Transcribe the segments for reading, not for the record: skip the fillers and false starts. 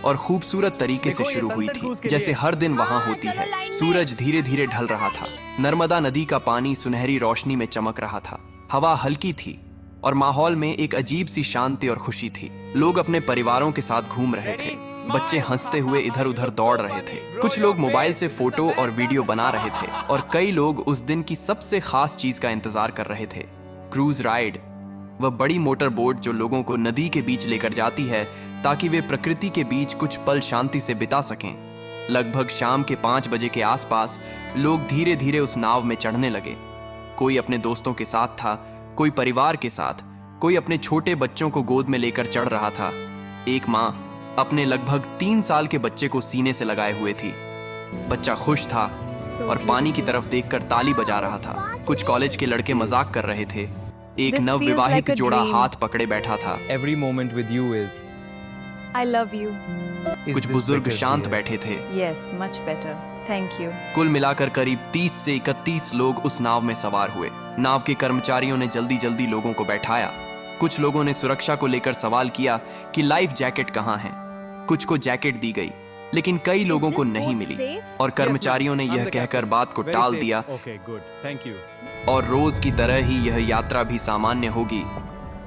और खूबसूरत तरीके से शुरू हुई थी, जैसे हर दिन वहां होती है। सूरज धीरे धीरे ढल रहा था। नर्मदा नदी का पानी सुनहरी रोशनी में चमक रहा था। हवा हल्की थी और माहौल में एक अजीब सी शांति और खुशी थी। लोग अपने परिवारों के साथ घूम रहे थे। बच्चे हंसते हुए इधर उधर दौड़ रहे थे। कुछ लोग मोबाइल से फोटो और वीडियो बना रहे थे और कई लोग उस दिन की सबसे खास चीज का इंतजार कर रहे थे, क्रूज राइड। वह बड़ी मोटर बोट जो लोगों को नदी के बीच लेकर जाती है ताकि वे प्रकृति के बीच कुछ पल शांति से बिता सकें। लगभग शाम के 5 बजे के आसपास लोग धीरे धीरे उस नाव में चढ़ने लगे। कोई अपने दोस्तों के साथ था, कोई परिवार के साथ, कोई अपने छोटे बच्चों को गोद में लेकर चढ़ रहा था। एक माँ अपने लगभग 3 साल के बच्चे को सीने से लगाए हुए थी। बच्चा खुश था और पानी की तरफ देखकर ताली बजा रहा था। कुछ कॉलेज के लड़के मजाक कर रहे थे। एक नवविवाहित जोड़ा हाथ पकड़े बैठा था। Every moment with you is I love you. कुछ बुजुर्ग शांत बैठे थे। Yes, much better. Thank you. कुल मिलाकर करीब 30 से 31 लोग उस नाव में सवार हुए। नाव के कर्मचारियों ने जल्दी जल्दी लोगों को बैठाया। कुछ लोगों ने सुरक्षा को लेकर सवाल किया कि लाइफ जैकेट कहाँ है। कुछ को जैकेट दी गई, लेकिन कई लोगों को नहीं मिली और कर्मचारियों ने यह कहकर बात को टाल दिया और रोज की तरह ही यह यात्रा भी सामान्य होगी।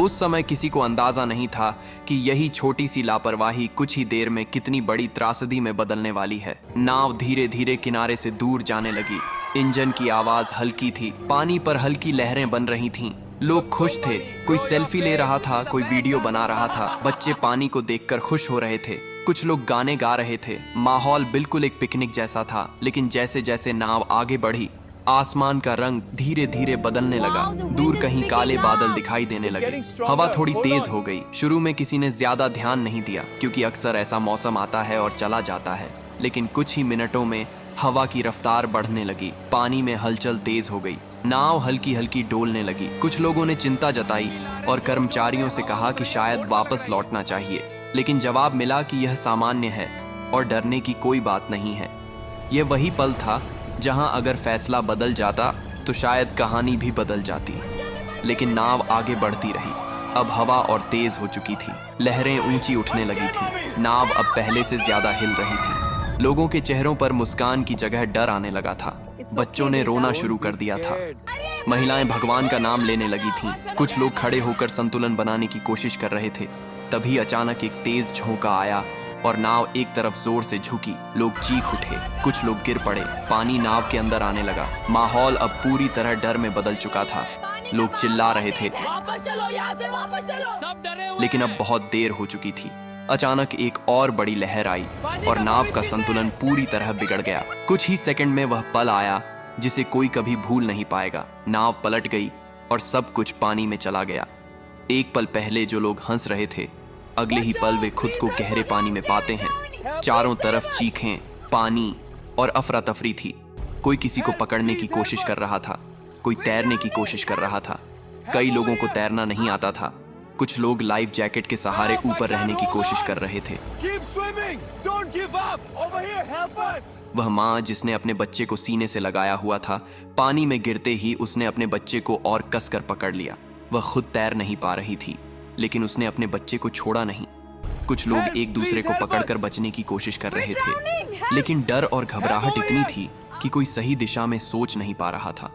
उस समय किसी को अंदाजा नहीं था कि यही छोटी सी लापरवाही कुछ ही देर में कितनी बड़ी त्रासदी में बदलने वाली है। नाव धीरे धीरे किनारे से दूर जाने लगी। इंजन की आवाज हल्की थी। पानी पर हल्की लहरें बन रही थीं। लोग खुश थे। कोई सेल्फी ले रहा था, कोई वीडियो बना रहा था। बच्चे पानी को देखकर खुश हो रहे थे। कुछ लोग गाने गा रहे थे। माहौल बिल्कुल एक पिकनिक जैसा था। लेकिन जैसे जैसे नाव आगे बढ़ी, आसमान का रंग धीरे धीरे बदलने लगा। दूर कहीं काले बादल दिखाई देने लगे। हवा थोड़ी तेज हो गई। शुरू में किसी ने ज्यादा ध्यान नहीं दिया, क्योंकि अक्सर ऐसा मौसम आता है और चला जाता है। लेकिन कुछ ही मिनटों में हवा की रफ्तार बढ़ने लगी। पानी में हलचल तेज हो गई। नाव हल्की हल्की डोलने लगी। कुछ लोगों ने चिंता जताई और कर्मचारियों से कहा कि शायद वापस लौटना चाहिए, लेकिन जवाब मिला कि यह सामान्य है और डरने की कोई बात नहीं है। यह वही पल था जहां अगर फैसला बदल जाता तो शायद कहानी भी बदल जाती। लेकिन नाव आगे बढ़ती रही। अब हवा और तेज हो चुकी थी। लहरें ऊंची उठने लगी थी। नाव अब पहले से ज्यादा हिल रही थी। लोगों के चेहरों पर मुस्कान की जगह डर आने लगा था। बच्चों ने रोना शुरू कर दिया था। महिलाएं भगवान का नाम लेने लगी थीं। कुछ लोग खड़े होकर संतुलन बनाने की कोशिश कर रहे थे। तभी अचानक एक तेज झोंका आया और नाव एक तरफ जोर से झुकी। लोग चीख उठे। कुछ लोग गिर पड़े। पानी नाव के अंदर आने लगा। माहौल अब पूरी तरह डर में बदल चुका था। लोग चिल्ला रहे थे, लेकिन अब बहुत देर हो चुकी थी। अचानक एक और बड़ी लहर आई और नाव का संतुलन पूरी तरह बिगड़ गया। कुछ ही सेकंड में वह पल आया जिसे कोई कभी भूल नहीं पाएगा। नाव पलट गई और सब कुछ पानी में चला गया। एक पल पहले जो लोग हंस रहे थे, अगले ही पल वे खुद को गहरे पानी में पाते हैं। चारों तरफ चीखें, पानी और अफरा तफरी थी। कोई किसी को पकड़ने की कोशिश कर रहा था, कोई तैरने की कोशिश कर रहा था। कई लोगों को तैरना नहीं आता था। कुछ लोग लाइफ जैकेट के सहारे ऊपर रहने की कोशिश कर रहे थे। वह माँ जिसने अपने बच्चे को सीने से लगाया हुआ था, पानी में गिरते ही उसने अपने बच्चे को और कसकर पकड़ लिया। वह खुद तैर नहीं पा रही थी, लेकिन उसने अपने बच्चे को छोड़ा नहीं। कुछ लोग एक दूसरे को पकड़कर बचने की कोशिश कर रहे थे, लेकिन डर और घबराहट इतनी थी कि कोई सही दिशा में सोच नहीं पा रहा था।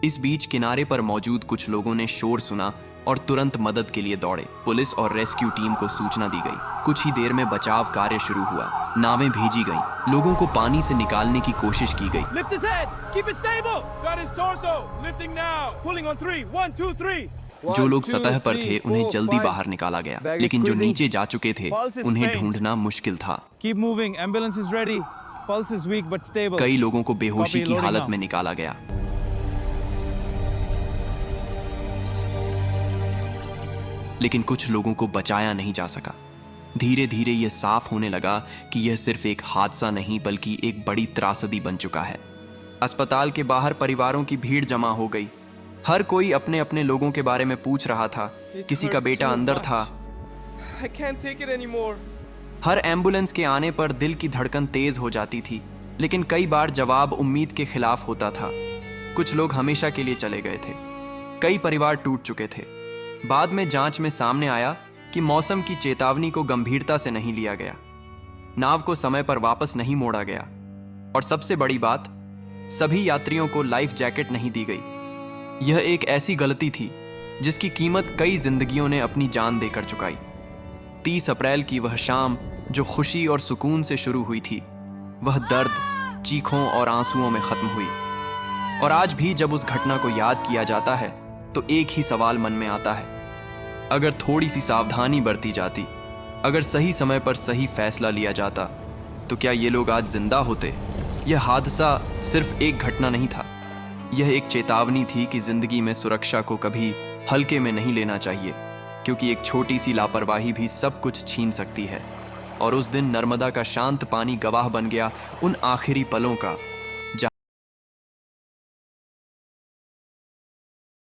इस बीच किनारे पर मौजूद कुछ लोगों ने शोर सुना और तुरंत मदद के लिए दौड़े। पुलिस और रेस्क्यू टीम को सूचना दी गई। कुछ ही देर में बचाव कार्य शुरू हुआ। नावें भेजी गईं। लोगों को पानी से निकालने की कोशिश की गई। जो लोग सतह पर थे उन्हें जल्दी बाहर निकाला गया, लेकिन जो नीचे जा चुके थे उन्हें ढूंढना मुश्किल था। कई लोगों को बेहोशी की हालत में निकाला गया। लेकिन कुछ लोगों को बचाया नहीं जा सका। धीरे धीरे यह साफ होने लगा कि यह सिर्फ एक हादसा नहीं बल्कि एक बड़ी त्रासदी बन चुका है। अस्पताल के बाहर परिवारों की भीड़ जमा हो गई। हर कोई अपने अपने लोगों के बारे में पूछ रहा था। किसी का बेटा अंदर था। हर एम्बुलेंस के आने पर दिल की धड़कन तेज हो जाती थी, लेकिन कई बार जवाब उम्मीद के खिलाफ होता था। कुछ लोग हमेशा के लिए चले गए थे। कई परिवार टूट चुके थे। बाद में जांच में सामने आया कि मौसम की चेतावनी को गंभीरता से नहीं लिया गया। नाव को समय पर वापस नहीं मोड़ा गया, और सबसे बड़ी बात, सभी यात्रियों को लाइफ जैकेट नहीं दी गई। यह एक ऐसी गलती थी जिसकी कीमत कई जिंदगियों ने अपनी जान देकर चुकाई। 30 अप्रैल की वह शाम जो खुशी और सुकून से शुरू हुई थी, वह दर्द, चीखों और आंसुओं में खत्म हुई। और आज भी जब उस घटना को याद किया जाता है तो एक ही सवाल मन में आता है, अगर थोड़ी सी सावधानी बरती जाती, अगर सही समय पर सही फैसला लिया जाता, तो क्या ये लोग आज जिंदा होते? यह हादसा सिर्फ एक घटना नहीं था, यह एक चेतावनी थी कि जिंदगी में सुरक्षा को कभी हल्के में नहीं लेना चाहिए, क्योंकि एक छोटी सी लापरवाही भी सब कुछ छीन सकती है। और उस दिन नर्मदा का शांत पानी गवाह बन गया उन आखिरी पलों का,